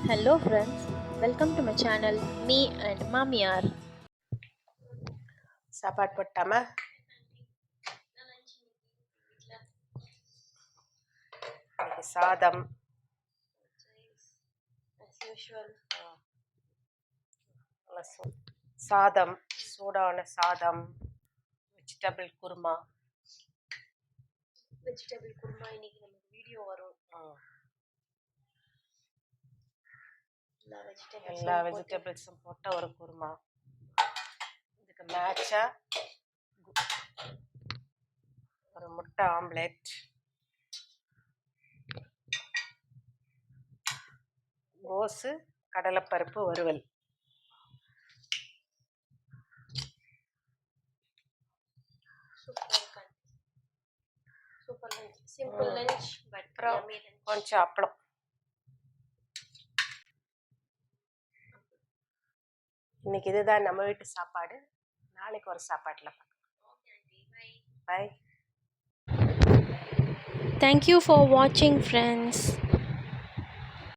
Hello friends, welcome to my channel Me and Mamiar. சாப்பாடு போட்டாமா இன்னைக்கு சாதம் As usual, சாதம் சூடான சாதம் வெஜிடபிள் குருமா vegetable kurma இன்னைக்கு நமக்கு வீடியோ வரும். எல்லா வெஜிடபிள்ஸும் போட்ட ஒரு குருமா. இதுக்கு மேட்சா ஒரு முட்டை ஆம்லெட், கோஸு கடலைப்பருப்பு வறுவல். Super lunch, simple lunch but yummy lunch. கொஞ்சம் அப்பளம். இன்னைக்கு இதுதான் நம்ம வீட்டு சாப்பாடு. நாளைக்கு ஒரு சாப்பாட்டில் பார்க்கலாம். By. Thank you for watching friends.